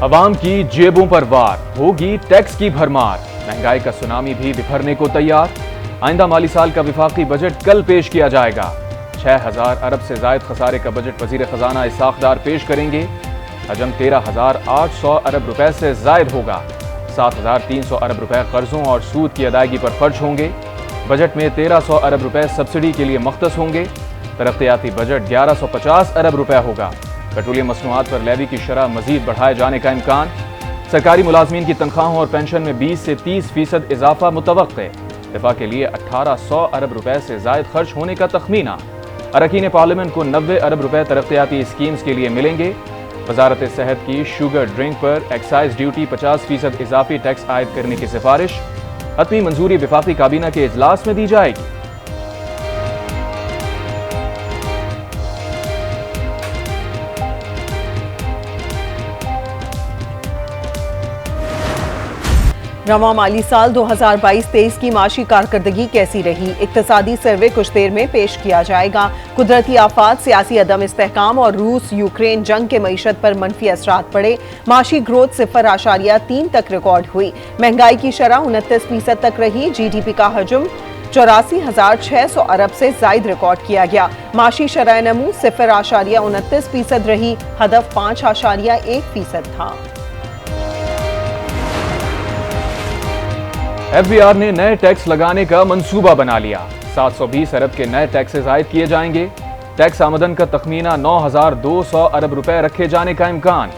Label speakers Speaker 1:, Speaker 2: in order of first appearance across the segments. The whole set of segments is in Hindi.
Speaker 1: अवाम की जेबों पर वार, होगी टैक्स की भरमार, महंगाई का सुनामी भी बिफरने को तैयार। आइंदा माली साल का विफाकी बजट कल पेश किया जाएगा। 6000 अरब से जायद खसारे का बजट वजीर खजाना इसाक डार पेश करेंगे। हजम 13,800 अरब रुपए से जायद होगा। 7,300 अरब रुपए कर्जों और सूद की अदायगी पर खर्च होंगे। बजट में 1,300 अरब रुपए सब्सिडी के लिए मख्तस होंगे। तरक्याती बजट 1150 अरब रुपए होगा। पेट्रोलियम मसनूआत पर लेवी की शरह मजीद बढ़ाए जाने का इम्कान। सरकारी मुलाजमीन की तनख्वाहों और पेंशन में 20 से 30% इजाफा मुतवक्के। दिफा के लिए 1800 अरब रुपए से जायद खर्च होने का तखमीना। अरकान पार्लियामेंट को 90 अरब रुपए तरक्याती स्कीम्स के लिए मिलेंगे। वजारत सेहत की शुगर ड्रिंक पर एक्साइज ड्यूटी 50% इजाफी टैक्स आयद करने की सिफारिश। हतमी मंजूरी विफाकी काबीना के इजलास में दी जाएगी।
Speaker 2: रवा माली साल 2022-23 की माशी कारकर्दगी कैसी रही, इक्तसादी सर्वे कुछ देर में पेश किया जाएगा। कुदरती आफात, सियासी अदम इस्तेहकाम और रूस यूक्रेन जंग के मईशत पर मनफी असरात पड़े। माशी ग्रोथ 0.3 तक रिकॉर्ड हुई। महंगाई की शरह 29% तक रही। GDP का हजम 84,600 अरब से जायद रिकॉर्ड किया गया। माशी शरह नमू 0.29% रही। हदफ 5.1% था।
Speaker 1: FBR ने नए टैक्स लगाने का मंसूबा बना लिया। 720 अरब के नए टैक्सेस आयद किए जाएंगे। टैक्स आमदन का तखमीना 9,200 अरब रुपए रखे जाने का इम्कान।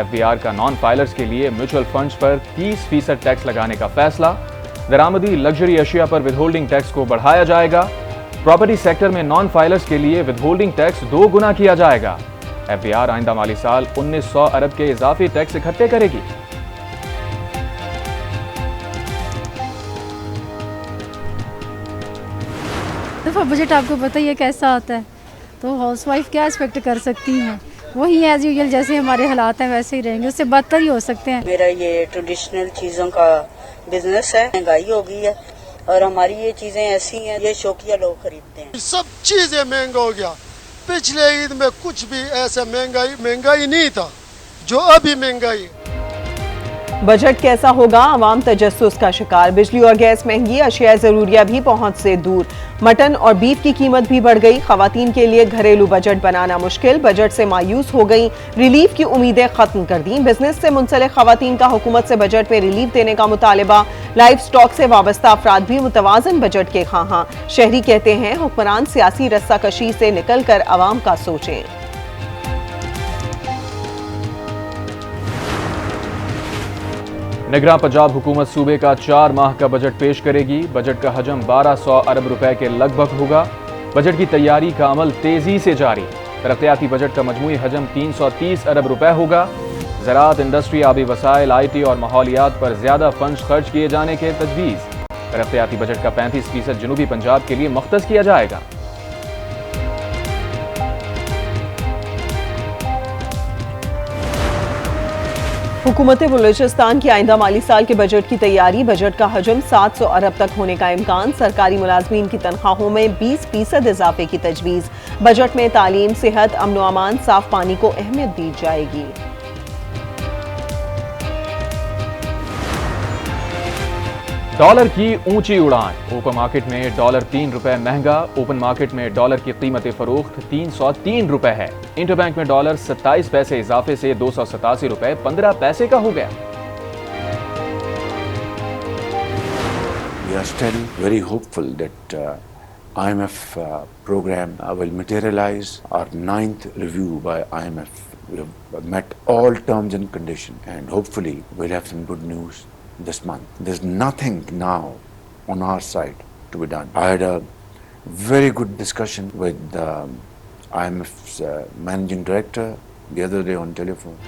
Speaker 1: FBR का नॉन फाइलर्स के लिए म्यूचुअल फंड्स पर 30% टैक्स लगाने का फैसला। दरामदी लग्जरी अशिया पर विदहोल्डिंग टैक्स को बढ़ाया जाएगा। प्रॉपर्टी सेक्टर में नॉन फाइलर्स के लिए विदहोल्डिंग टैक्स 2 गुना किया जाएगा। FBR आइंदा माली साल 1900 अरब के इजाफी टैक्स इकट्ठे करेगी।
Speaker 3: दफ़ा बजट आपको पता ही है कैसा आता है, तो हाउसवाइफ क्या एक्सपेक्ट कर सकती हैं। वही एज यूजुअल जैसे हमारे हालात हैं वैसे ही रहेंगे, उससे बदतर ही हो सकते हैं।
Speaker 4: मेरा ये ट्रेडिशनल चीज़ों का बिजनेस है। महंगाई हो गई है और हमारी ये चीज़ें ऐसी हैं, ये शौकिया लोग खरीदते हैं।
Speaker 5: सब चीज़ें महंगा हो गया। पिछले ईद में कुछ भी ऐसा महंगाई नहीं था जो अभी महंगाई।
Speaker 2: बजट कैसा होगा, अवाम तजस्सुस का शिकार। बिजली और गैस महंगी, अशिया ज़रूरिया भी पहुंच से दूर। मटन और बीफ की कीमत भी बढ़ गई। खवातीन के लिए घरेलू बजट बनाना मुश्किल। बजट से मायूस हो गई, रिलीफ की उम्मीदें खत्म कर दी। बिजनेस से मुंसलिक खवातीन का हुकूमत से बजट में रिलीफ देने का मुतालबा। लाइफ स्टॉक से वाबस्ता अफराद भी मुतवाजन बजट के ख्वाहां। शहरी कहते हैं हुक्मरान सियासी रस्साकशी से निकल कर अवाम का सोचें।
Speaker 1: निगरान पंजाब हुकूमत सूबे का 4 माह का बजट पेश करेगी। बजट का हजम 1200 अरब रुपए के लगभग होगा। बजट की तैयारी का अमल तेजी से जारी। तरक्याती बजट का मजमूई हजम 330 अरब रुपए होगा। ज़राअत, इंडस्ट्री, आबी वसाइल, IT और माहौलियात पर ज्यादा फंड खर्च किए जाने के तजवीज़। तरक्याती बजट का 35% जनूबी पंजाब के लिए मख्तस किया जाएगा।
Speaker 2: हुकूमत बलूचिस्तान की आइंदा माली साल के बजट की तैयारी। बजट का हजम 700 अरब तक होने का इम्कान। सरकारी मुलाजमीन की तनख्वाहों में 20% इजाफे की तजवीज़। बजट में तालीम, सेहत, अमन व अमान, साफ पानी को अहमियत दी जाएगी।
Speaker 1: डॉलर की ऊंची उड़ान। ओपन मार्केट में डॉलर 3 रुपए महंगा। ओपन मार्केट में डॉलर की कीमत फरोख्त 303 रुपए है। इंटरबैंक में डॉलर 27 पैसे इजाफे से 287 रुपए 15 पैसे का हो गया।
Speaker 6: We are still very hopeful that IMF program will materialize. Our 9th review by IMF, we have met all terms and conditions, and hopefully we'll have some good news this month. There's nothing now on our side to be done. I had a very good discussion with IMF's managing director the other day on telephone.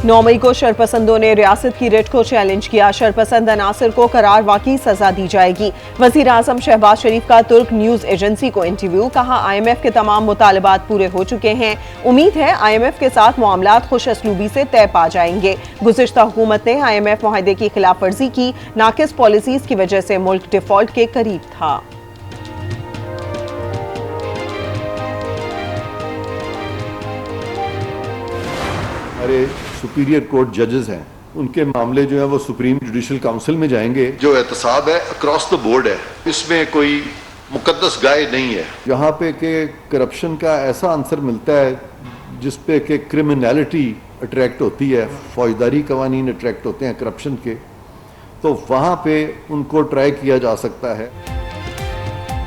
Speaker 2: 9 मई को शरपसंदों ने रियासत की रेट को चैलेंज किया। शरपसंद अनासर को करार वाकई सजा दी जाएगी। वजीर आजम शहबाज शरीफ का तुर्क न्यूज एजेंसी को इंटरव्यू। कहा IMF के तमाम मुतालबात पूरे हो चुके हैं। उम्मीद है IMF के साथ मामलात खुश असलूबी से तय पा जाएंगे। गुज़िश्ता हुकूमत ने IMF मुआहदे की खिलाफ वर्जी की। नाकिस पॉलिसीज की वजह से मुल्क डिफॉल्ट के करीब था।
Speaker 7: सुपीरियर कोर्ट जजेस हैं उनके मामले जो है वो सुप्रीम जुडिशल काउंसिल में जाएंगे।
Speaker 8: जो एहतसाब है अक्रॉस द बोर्ड है, इसमें कोई मुकद्दस गाय नहीं है।
Speaker 7: यहाँ पे के करप्शन का ऐसा आंसर मिलता है जिस पे के क्रिमिनलिटी अट्रैक्ट होती है, फौजदारी कवानीन अट्रैक्ट होते हैं करप्शन के, तो वहाँ पे उनको ट्राई किया जा सकता है।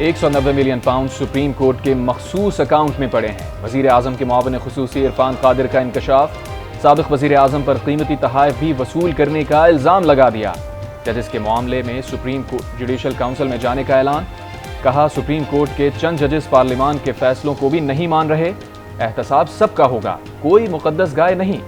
Speaker 1: 190 मिलियन पाउंड सुप्रीम कोर्ट के मखसूस अकाउंट में पड़े हैं। वजीर आजम के मुआविन खुसूसी इरफान कादिर का इंकशाफ, साबिक वजीर आजम पर कीमती तहाइफ भी वसूल करने का इल्जाम लगा दिया। जजेस के मामले में सुप्रीम जुडिशल काउंसिल में जाने का ऐलान, कहा सुप्रीम कोर्ट के चंद जजेस पार्लियामान के फैसलों को भी नहीं मान रहे, एहतसाब सबका होगा, कोई मुकद्दस गाय नहीं।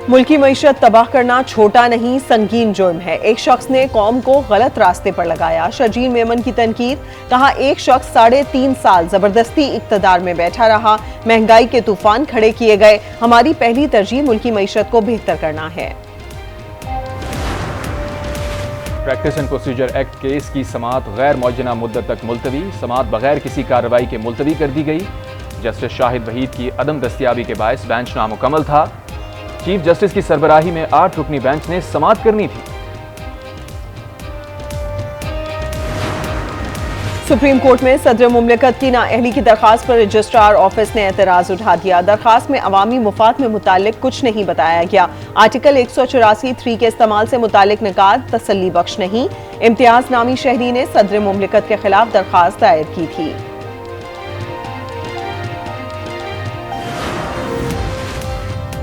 Speaker 2: मुल्की मईशत तबाह करना छोटा नहीं संगीन जुर्म है। एक शख्स ने कौम को गलत रास्ते पर लगाया। शर्जील मेमन की तनकीद, कहा एक शख्स 3.5 साल जबरदस्ती इक्तदार में बैठा रहा, महंगाई के तूफान खड़े किए गए, हमारी पहली तरजीह मुल्की मईशत को बेहतर करना है।
Speaker 1: Practice and procedure act case की समाअत गैर मुअज्जना मुद्दत तक मुलतवी, समाअत बगैर किसी कार्रवाई के मुलतवी कर दी गई। जस्टिस शाहिद वहीद की अदम दस्तियाबी के बायस बेंच नामुकम्मल था। चीफ जस्टिस की सरबराही में 8 रुकनी बेंच ने समाअत करनी थी।
Speaker 2: सुप्रीम कोर्ट में सदर मुमलिकत की नाअहली की दरखास्त पर रजिस्ट्रार ऑफिस ने एतराज उठा दिया। दरखास्त में अवामी मुफाद में मुतालिक कुछ नहीं बताया गया। आर्टिकल 184(3) के इस्तेमाल से मुतालिक निकात तसल्ली बख्श नहीं। इम्तियाज नामी शहरी ने सदर मुमलिकत के खिलाफ दरखास्त दायर की थी।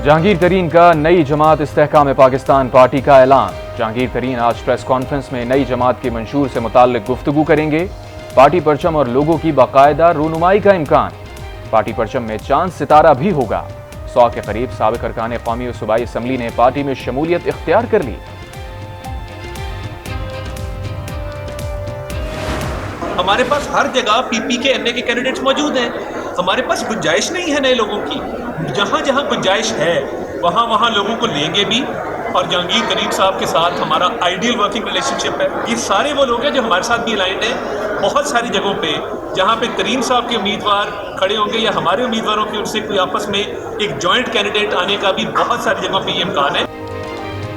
Speaker 1: जहांगीर तरीन का नई जमात इस्तेहकाम पाकिस्तान पार्टी का ऐलान। जहांगीर तरीन आज प्रेस कॉन्फ्रेंस में नई जमात के मंशूर से मुताल्लिक गुफ्तगू करेंगे। पार्टी परचम और लोगों की बाकायदा रूनुमाई का इम्कान। पार्टी परचम में चांद सितारा भी होगा। 100 के करीब साबिक अरकान कौमी और सूबाई असम्बली ने पार्टी में शमूलियत इख्तियार कर ली।
Speaker 9: हमारे पास हर जगह पीपी के एनए के कैंडिडेट्स मौजूद हैं। हमारे पास गुंजाइश नहीं है नए लोगों की। जहाँ जहाँ गुंजाइश है वहाँ वहाँ लोगों को लेंगे भी। और जहांगीर तरीन साहब के साथ हमारा आइडियल वर्किंग रिलेशनशिप है। ये सारे वो लोग हैं जो हमारे साथ भी अलाइंड हैं। बहुत सारी जगहों पे जहाँ पे तरीन साहब के उम्मीदवार खड़े होंगे या हमारे उम्मीदवारों की उनसे कोई आपस में एक जॉइंट कैंडिडेट आने का भी बहुत सारी जगहों पे ये इम्कान है।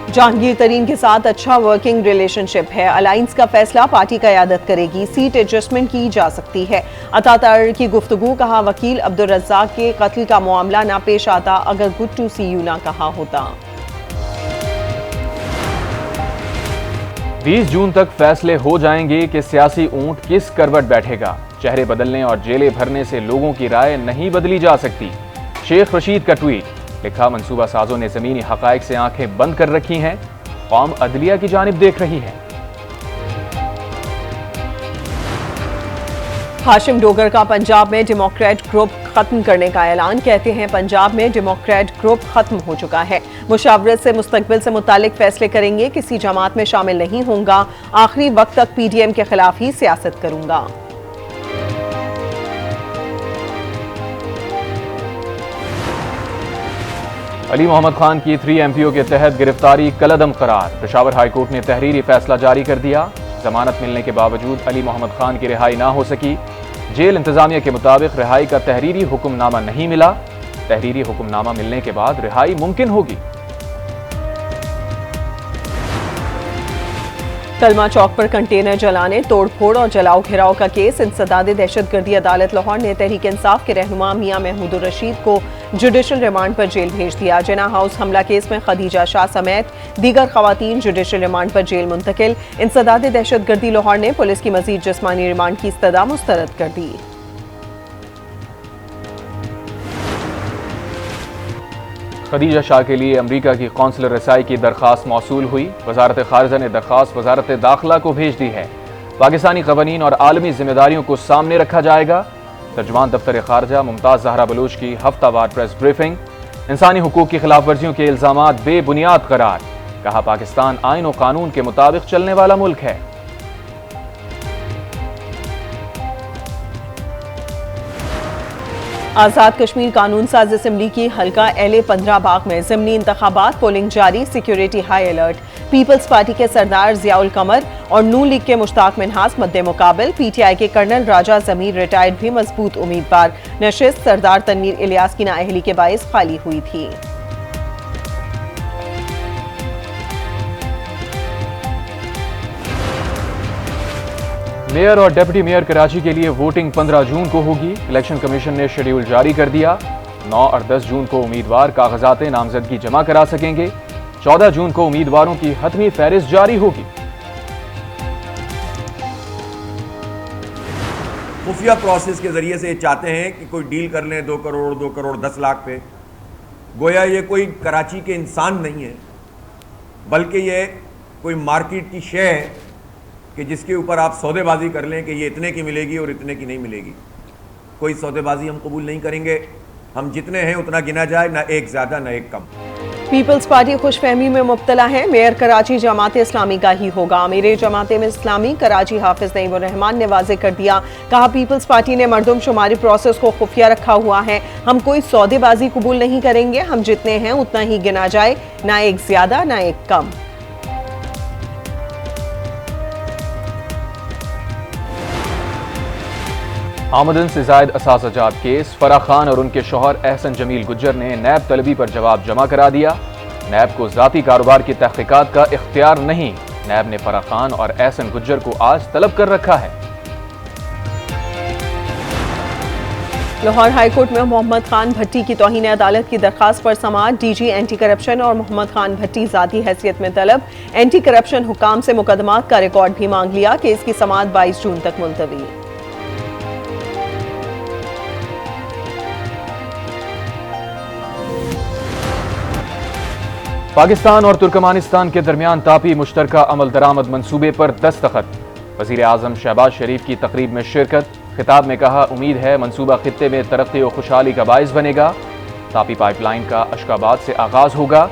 Speaker 2: जहांगीर तरीन के साथ अच्छा वर्किंग रिलेशनशिप है। अलायंस का फैसला पार्टी क़यादत करेगी। सीट एडजस्टमेंट की जा सकती है। अता तार की गुफ्तगू, कहा वकील अब्दुल रज़्ज़ाक के कत्ल का मामला ना पेश आता अगर गुड टू सी यू ना कहा होता।
Speaker 1: 20 जून तक फैसले हो जाएंगे कि सियासी ऊंट किस करवट बैठेगा। चेहरे बदलने और जेलें भरने से लोगों की राय नहीं बदली जा सकती। शेख रशीद का ट्वीट, लिखा मंसूबा साजों ने जमीनी हकायक से आंखें बंद कर रखी हैं, कौम अदलिया की जानिब देख रही है।
Speaker 2: हाशिम डोगर का पंजाब में डेमोक्रेट ग्रुप खत्म करने का ऐलान। कहते हैं पंजाब में डेमोक्रेट ग्रुप खत्म हो चुका है। मुशावरत से मुस्तकबिल से मुतालिक फैसले करेंगे। किसी जमात में शामिल नहीं होऊंगा। आखिरी वक्त तक पीडीएम के खिलाफ ही सियासत करूंगा।
Speaker 1: अली मोहम्मद खान की 3 MPO के तहत गिरफ्तारी कलअदम करार। पेशावर हाई कोर्ट ने तहरीरी फैसला जारी कर दिया। जमानत मिलने के बावजूद अली मोहम्मद खान की रिहाई ना हो सकी। जेल इंतजामिया के मुताबिक रिहाई का तहरीरी हुक्मनामा नहीं मिला। तहरीरी हुक्मनामा मिलने के बाद रिहाई मुमकिन होगी।
Speaker 2: तलमा चौक पर कंटेनर जलाने, तोड़फोड़ और जलाओ घिराव का केस। इंसदाद दहशतगर्दी अदालत लाहौर ने तहरीक इंसाफ के रहनुमा मियां महमूद रशीद को जुडिशल रिमांड पर जेल भेज दिया। जिना हाउस हमला केस में खदीजा शाह समेत दीगर खवातीन जुडिशल रिमांड पर जेल मुंतकिल। इंसदाद दहशतगर्दी लाहौर ने पुलिस की मजीद जिस्मानी रिमांड की इस्तदा मुस्तरद कर दी।
Speaker 1: खदीजा शाह के लिए अमरीका की कौंसलर रसाई की दरख्वास्त मौसूल हुई। वजारत खारजा ने दरख्वास्त वजारत दाखिला को भेज दी है। पाकिस्तानी कवानीन और आलमी जिम्मेदारियों को सामने रखा जाएगा। तर्जुमान दफ्तर खारजा मुमताज जहरा बलूच की हफ्तावार प्रेस ब्रीफिंग। इंसानी हुकूक की खिलाफ वर्जियों के इल्जामात बेबुनियाद करार। कहा पाकिस्तान आइन और कानून के मुताबिक चलने वाला मुल्क है।
Speaker 2: आज़ाद कश्मीर कानून साज असम्बली की हल्का LA 15 बाग में ज़िमनी इंतखाबात, पोलिंग जारी, security high alert. People's party के सरदार जियाउल कमर और नून लीग के मुश्ताक मिन्हास मद्दे मुकाबिल। पीटीआई के कर्नल राजा जमीर रिटायर्ड भी मजबूत उम्मीदवार। नशिस्त सरदार तनवीर इलियास की नाअहली के बाइस खाली हुई थी।
Speaker 1: मेयर और डिप्टी मेयर कराची के लिए वोटिंग 15 जून को होगी। इलेक्शन कमीशन ने शेड्यूल जारी कर दिया। 9 और 10 जून को उम्मीदवार कागजात नामजदगी जमा करा सकेंगे। 14 जून को उम्मीदवारों की हतमी फहरिस्त जारी होगी।
Speaker 10: खुफिया प्रोसेस के जरिए से चाहते हैं कि कोई डील कर लें 2 करोड़ 2 करोड़ 10 लाख पे। गोया ये कोई कराची के इंसान नहीं है, बल्कि ये कोई मार्केट की शय है कि जिसके ऊपर आप सौदेबाजी कर लें कि ये इतने की मिलेगी और इतने की नहीं मिलेगी। कोई सौदेबाजी हम कबूल नहीं करेंगे। हम जितने हैं उतना गिना जाए, ना एक ज्यादा ना एक कम।
Speaker 2: पीपल्स पार्टी खुशफहमी में मुब्तला है। मेयर कराची जमात इस्लामी का ही होगा। मेरे जमात में इस्लामी कराची हाफिज नईमुर रहमान ने वाजे कर दिया। कहा, पीपल्स पार्टी ने मरदमशुमारी प्रोसेस को खुफिया रखा हुआ है। हम कोई सौदेबाजी कबूल नहीं करेंगे। हम जितने हैं उतना ही गिना जाए, ना एक ज्यादा ना एक कम।
Speaker 1: आमदन से जायद असासजात केस। फराह खान और उनके शौहर एहसन जमील गुज्जर ने नैब तलबी पर जवाब जमा करा दिया। नैब को जाती कारोबार की तहकीकात का इख्तियार नहीं। नैब ने फराह खान और एहसन गुज्जर को आज तलब कर रखा है।
Speaker 2: लाहौर हाईकोर्ट में मोहम्मद खान भट्टी की तौहीन अदालत की दरखास्त पर समाअत। डीजी एंटी करप्शन और मोहम्मद खान भट्टी जाती हैसियत में तलब। एंटी करप्शन हुकाम से मुकदमात का रिकॉर्ड भी मांग लिया। केस की समाअत 22 जून तक मुलतवी।
Speaker 1: पाकिस्तान और तुर्कमानिस्तान के दरमियान तापी मुश्तरका अमल दरामद मंसूबे पर दस्तखत। वज़ीर आज़म शहबाज शरीफ की तकरीब में शिरकत। खिताब में कहा, उम्मीद है मंसूबा खित्ते में तरक्की और खुशहाली का बाइस बनेगा। तापी पाइपलाइन का अशकाबाद से आगाज होगा।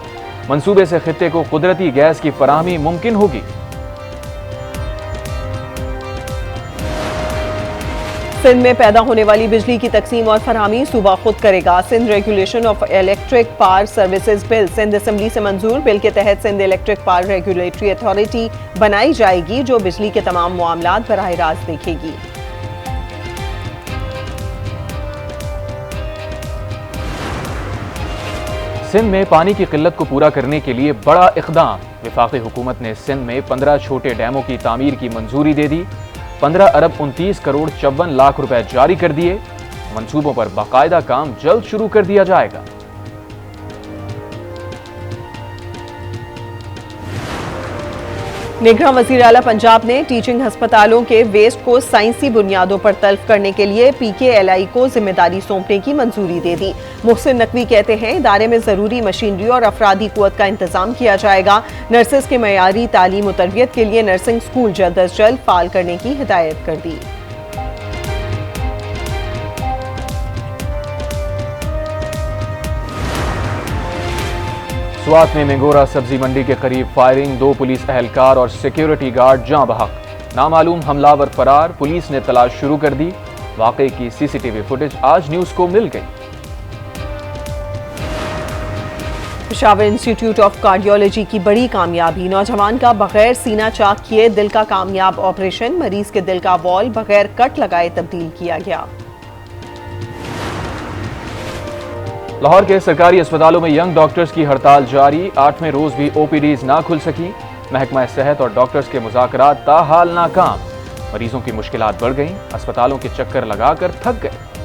Speaker 1: मंसूबे से खित्ते को कुदरती गैस की फराहमी मुमकिन होगी।
Speaker 2: सिंध में पैदा होने वाली बिजली की तकसीम और फरहमी सूबा खुद करेगा। Sindh regulation of electric power services bill Sindh assembly से मंजूर। बिल के तहत Sindh electric power regulatory authority बनाई जाएगी, जो बिजली के तमाम मामलात बराह रास्त देखेगी।
Speaker 1: सिंध में पानी की किल्लत को पूरा करने के लिए बड़ा इक़दाम। वफाकी हुकूमत ने सिंध में 15 छोटे डैमों की तामीर की मंजूरी दे दी। 15 अरब 29 करोड़ 54 लाख रुपए जारी कर दिए। मंसूबों पर बाकायदा काम जल्द शुरू कर दिया जाएगा।
Speaker 2: निगरां वज़ीर आला पंजाब ने टीचिंग हस्पतालों के वेस्ट को साइंसी बुनियादों पर तल्फ करने के लिए PKLI को जिम्मेदारी सौंपने की मंजूरी दे दी। मुहसिन नकवी कहते हैं, इदारे में जरूरी मशीनरी और अफरादी कुव्वत का इंतजाम किया जाएगा। नर्सेज के मयारी तालीम और तरबियत के लिए नर्सिंग स्कूल जल्द अज जल्द फाल करने की हिदायत कर दी।
Speaker 1: स्वात में मेंगोरा सब्जी मंडी के करीब फायरिंग। 2 पुलिस एहलकार और सिक्योरिटी गार्ड जाँ बहक। नामालूम हमलावर फरार। पुलिस ने तलाश शुरू कर दी। वाकई की CCTV फुटेज आज न्यूज को मिल गई।
Speaker 2: पेशावर इंस्टीट्यूट ऑफ कार्डियोलॉजी की बड़ी कामयाबी। नौजवान का बगैर सीना चाक किए दिल का कामयाब ऑपरेशन। मरीज के दिल का वॉल बगैर कट लगाए तब्दील किया गया।
Speaker 1: लाहौर के सरकारी अस्पतालों में यंग डॉक्टर्स की हड़ताल जारी। 8वें रोज भी OPDs ना खुल सकी। महकमा सेहत और डॉक्टर्स के मुज़ाकरात ताहाल नाकाम। मरीजों की मुश्किलात बढ़ गईं। अस्पतालों के चक्कर लगाकर थक गए।